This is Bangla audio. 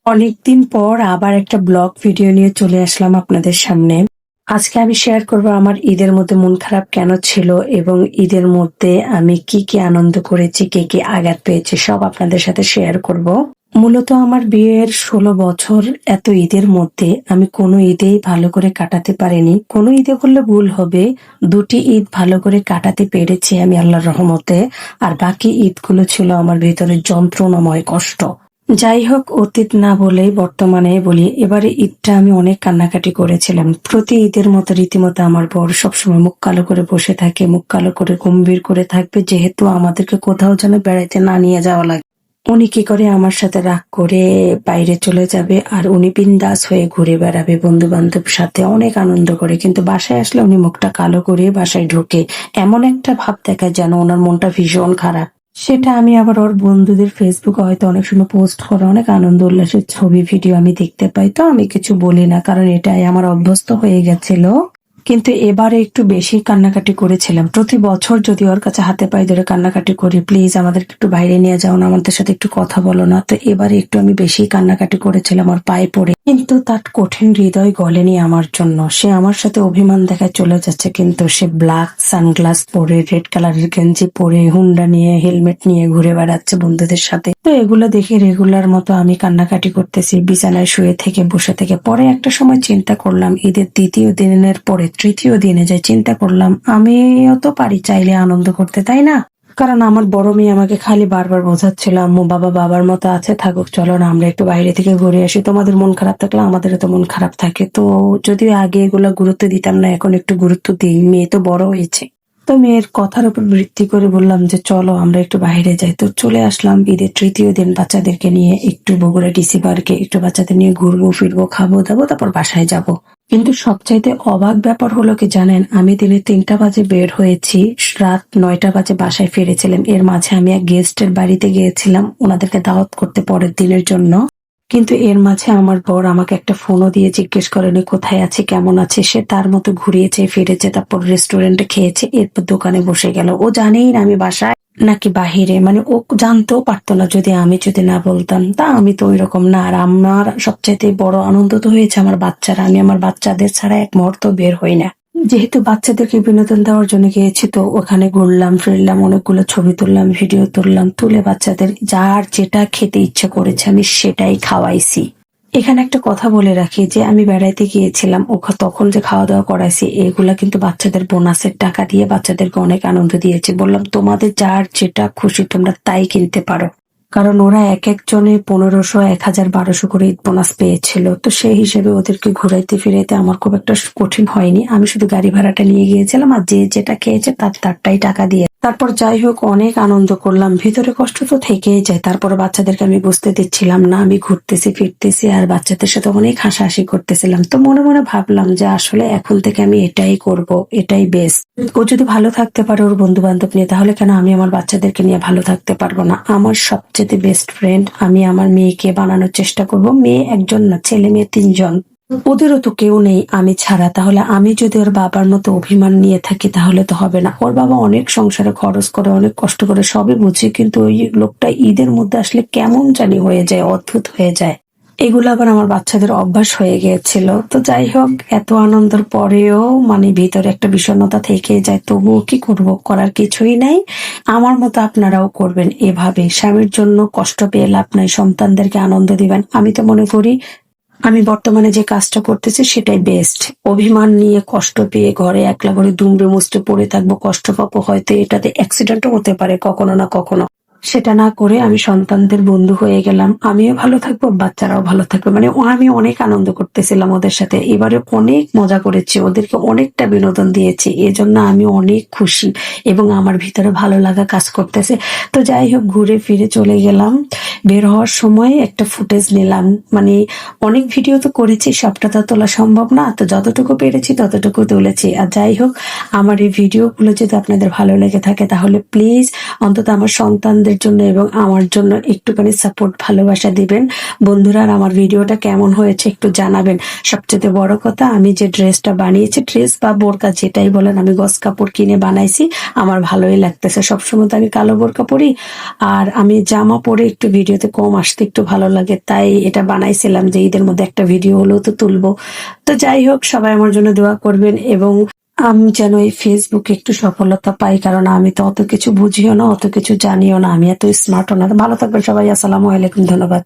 অনেকদিন পর আবার একটা ব্লগ ভিডিও নিয়ে চলে আসলাম আপনাদের সামনে। আজকে আমি শেয়ার করব আমার ঈদের মধ্যে মন খারাপ কেন ছিল এবং ঈদের মধ্যে আমি কি কি আনন্দ করেছি, কে কি আঘাত পেয়েছি, সব আপনাদের সাথে শেয়ার করব। মূলত আমার বিয়ের 16 বছর, এত ঈদের মধ্যে আমি কোনো ঈদেই ভালো করে কাটাতে পারিনি। কোনো ঈদে বললে ভুল হবে, দুটি ঈদ ভালো করে কাটাতে পেরেছি আমি আল্লাহর রহমতে। আর বাকি ঈদগুলো ছিল আমার ভিতরে যন্ত্রণাময় কষ্ট। যাই হোক, অতীত না বলেই বর্তমানে বলি, এবারে ঈদটা আমি অনেক কান্নাকাটি করেছিলাম। প্রতি ঈদের মতো রীতিমতো আমার বর সবসময় মুখ কালো করে বসে থাকে, মুখ কালো করে গম্ভীর করে থাকবে, যেহেতু আমাদেরকে কোথাও যেন বেড়াইতে না নিয়ে যাওয়া লাগে। উনি কি করে, আমার সাথে রাগ করে বাইরে চলে যাবে আর উনি বিন্দাস হয়ে ঘুরে বেড়াবে বন্ধু বান্ধব সাথে, অনেক আনন্দ করে। কিন্তু বাসায় আসলে উনি মুখটা কালো করে বাসায় ঢুকে এমন একটা ভাব দেখায় যেন ওনার মনটা ভীষণ খারাপ। সেটা আমি আবার ওর বন্ধুদের ফেসবুকে হয়তো অনেক সময় পোস্ট করে অনেক আনন্দ উল্লাসের ছবি ভিডিও আমি দেখতে পাই, তো আমি কিছু বলি না, কারণ এটাই আমার অভ্যস্ত হয়ে গেছিল। কিন্তু এবারে একটু বেশি কান্নাকাটি করেছিলাম। প্রতি বছর যদি ওর কাছে হাতে পায়ে ধরে কান্নাকাটি করি, প্লিজ আমাদেরকে একটু বাইরে নিয়ে যাও না, আমাদের সাথে একটু কথা বলো না, তো এবারে একটু আমি বেশি কান্নাকাটি করেছিলাম ওর পায়ে পড়ে। কিন্তু তার কঠিন হৃদয় গলেনি আমার জন্য। সে আমার সাথে অভিমান দেখায় চলে যাচ্ছে, কিন্তু সে ব্ল্যাক সানগ্লাস পরে, রেড কালারের গেঞ্জি পরে, হুন্ডা নিয়ে, হেলমেট নিয়ে ঘুরে বেড়াচ্ছে বন্ধুদের সাথে। তো এগুলো দেখে রেগুলার মতো আমি কান্নাকাটি করতেছি, বিছানায় শুয়ে থেকে বসে থেকে। পরে একটা সময় চিন্তা করলাম, ঈদের দ্বিতীয় দিনের পরে তৃতীয় দিনে যাই চিন্তা করলাম, আমিও তো পারি চাইলে আনন্দ করতে, তাই না? কারণ আমার বড় মেয়ে আমাকে খালি বারবার বোঝাচ্ছিল, আম্মু বাবা বাবার মতো আছে, থাকুক, চলো না আমরা একটু বাইরে থেকে ঘুরে আসি, তোমাদের মন খারাপ থাকলে আমাদেরও তো মন খারাপ থাকে। তো যদিও আগে এগুলো গুরুত্ব দিতাম না, এখন একটু গুরুত্ব দিই, মেয়ে তো বড় হয়েছে। তো মেয়ের কথার উপর ভিত্তি করে বললাম যে চলো আমরা একটু বাইরে যাই। তো চলে আসলাম ঈদের তৃতীয় দিন বাচ্চাদেরকে নিয়ে একটু বগুড়া ডিসি পার্কে, একটু বাচ্চাদের নিয়ে ঘুরবো ফিরবো, খাবো দাবো, তারপর বাসায় যাব। কিন্তু সবচাইতে অবাক ব্যাপার হলো কি জানেন, আমি দিনে 3টা বাজে বের হয়েছি, রাত 9টা বাজে বাসায় ফিরেছিলাম। এর মাঝে আমি এক গেস্টের বাড়িতে গিয়েছিলাম ওনাদেরকে দাওয়াত করতে পরের দিনের জন্য। কিন্তু এর মাঝে আমার বর আমাকে একটা ফোনও দিয়ে জিজ্ঞেস করেনি কোথায় আছে, কেমন আছে। সে তার মতো ঘুরিয়েছে ফিরেছে, তারপর রেস্টুরেন্টে খেয়েছে, এরপর দোকানে বসে গেল। ও জানেই না আমি বাসায় নাকি বাহিরে, মানে ও জানতেও পারতো না যদি না বলতাম। তা আমি তো ওই রকম না। আর আমার সবচাইতে বড় আনন্দ তো হয়েছে আমার বাচ্চারা। আমি আমার বাচ্চাদের ছাড়া এক মুহূর্ত বের হই না। যেহেতু বাচ্চাদেরকে বিনোদন দেওয়ার জন্য গিয়েছি, তো ওখানে ঘুরলাম ফিরলাম, অনেকগুলো ছবি তুললাম, ভিডিও তুললাম, তুলে বাচ্চাদের যার যেটা খেতে ইচ্ছে করেছে আমি সেটাই খাওয়াইছি। এখানে একটা কথা বলে রাখি যে আমি বেড়াইতে গিয়েছিলাম, তখন যে খাওয়া দাওয়া করাইছি এগুলা কিন্তু বাচ্চাদের বোনাসের টাকা দিয়ে বাচ্চাদেরকে অনেক আনন্দ দিয়েছে। বললাম তোমাদের যার যেটা খুশি তোমরা তাই কিনতে পারো, কারণ ওরা এক একজনে 1500, 1000, 1200 করে ঈদ বোনাস পেয়েছিল। তো সেই হিসেবে ওদেরকে ঘুরাইতে ফিরাইতে আমার খুব একটা কঠিন হয়নি। আমি শুধু গাড়ি ভাড়াটা নিয়ে গিয়েছিলাম, আর যে যেটা খেয়েছে তারটাই টাকা দিয়ে। তারপর যাই হোক অনেক আনন্দ করলাম। ভিতরে কষ্ট তো থেকেই যায়। তারপর বাচ্চাদেরকে আমি বুঝতে দিচ্ছিলাম না আমি ঘুরতেছি ফিরতেছি, আর বাচ্চাদের সাথে অনেক হাসাহাসি করতেছিলাম। তো মনে মনে ভাবলাম যে আসলে এখন থেকে আমি এটাই করব, এটাই বেস্ট। ও যদি ভালো থাকতে পারে ওর বন্ধু বান্ধব নিয়ে, তাহলে কেন আমি আমার বাচ্চাদেরকে নিয়ে ভালো থাকতে পারবো না? আমার সবচেয়ে বেস্ট ফ্রেন্ড আমি আমার মেয়েকে বানানোর চেষ্টা করব। মেয়ে একজন না, ছেলে মেয়ে 3জন। ওদেরও তো কেউ নেই আমি ছাড়া। তাহলে আমি যদি ওর বাবার মতো অভিমান নিয়ে থাকি তাহলে তো হবে না। ওর বাবা অনেক সংসারে খরচ করে, অনেক কষ্ট করে, সবই বুঝি, কিন্তু ওই লোকটা ঈদের মধ্যে আসলে কেমন জানি হয়ে যায়, অদ্ভুত হয়ে যায়। এগুলো আবার আমার বাচ্চাদের অভ্যাস হয়ে গিয়েছিল। তো যাই হোক, এত আনন্দের পরেও মানে ভিতরে একটা বিষণ্ণতা থেকে যায়। তবুও কি করব, করার কিছুই নাই। আমার মতো আপনারাও করবেন এভাবে। স্বামীর জন্য কষ্ট পেয়ে লাভ নাই, সন্তানদেরকে আনন্দ দিবেন। আমি তো মনে করি আমি বর্তমানে যে কাজটা করতেছি সেটাই বেস্ট। অভিমান নিয়ে কষ্ট পেয়ে ঘরে একলা করে দুমড়ে মুচড়ে পড়ে থাকবো, কষ্ট পাবো, হয়তো এটাতে অ্যাক্সিডেন্টও হতে পারে কখনো না কখনো। সেটা না করে আমি সন্তানদের বন্ধু হয়ে গেলাম, আমিও ভালো থাকবো, বাচ্চারাও ভালো থাকবে। মানে আমি অনেক আনন্দ করতেছিলাম ওদের সাথে। এবারে অনেক মজা করেছি, ওদেরকে অনেকটা বিনোদন দিয়েছি, এজন্য আমি অনেক খুশি এবং আমার ভিতরে ভালো লাগা কাজ করতেছে। তো যাই হোক, ঘুরে ফিরে চলে গেলাম। বের হওয়ার সময় একটা ফুটেজ নিলাম। মানে অনেক ভিডিও তো করেছি, সবটা তো তোলা সম্ভব না, তো যতটুকু পেরেছি ততটুকু তুলেছি। আর যাই হোক, আমার এই ভিডিওগুলো যদি আপনাদের ভালো লেগে থাকে তাহলে প্লিজ অন্তত আমার সন্তানদের আপনাদের জন্য এবং আমার জন্য একটুখানি সাপোর্ট ভালোবাসা দিবেন বন্ধুরা। আর আমার ভিডিওটা কেমন হয়েছে একটু জানাবেন। সবচেয়ে বড় কথা, আমি যে ড্রেসটা বানিয়েছি, ড্রেস বা বোরকা যেটাই বলেন, আমি গস কাপড় কিনে বানাইছি, আমার ভালোই লাগতেছে। সবসময় তো আমি কালো বোরকা পরি, আর আমি জামা পরে একটু ভিডিওতে কম আসতে একটু ভালো লাগে, তাই এটা বানাইছিলাম যে ঈদের মধ্যে একটা ভিডিও হলেও তো তুলবো। তো যাই হোক, সবাই আমার জন্য দোয়া করবেন এবং আমি যেন এই ফেসবুকে একটু সফলতা পাই, কারণ আমি তো অত কিছু বুঝিও না, অত কিছু জানিও না, আমি এত স্মার্টও না। ভালো থাকবেন সবাই, আসসালামু আলাইকুম, ধন্যবাদ।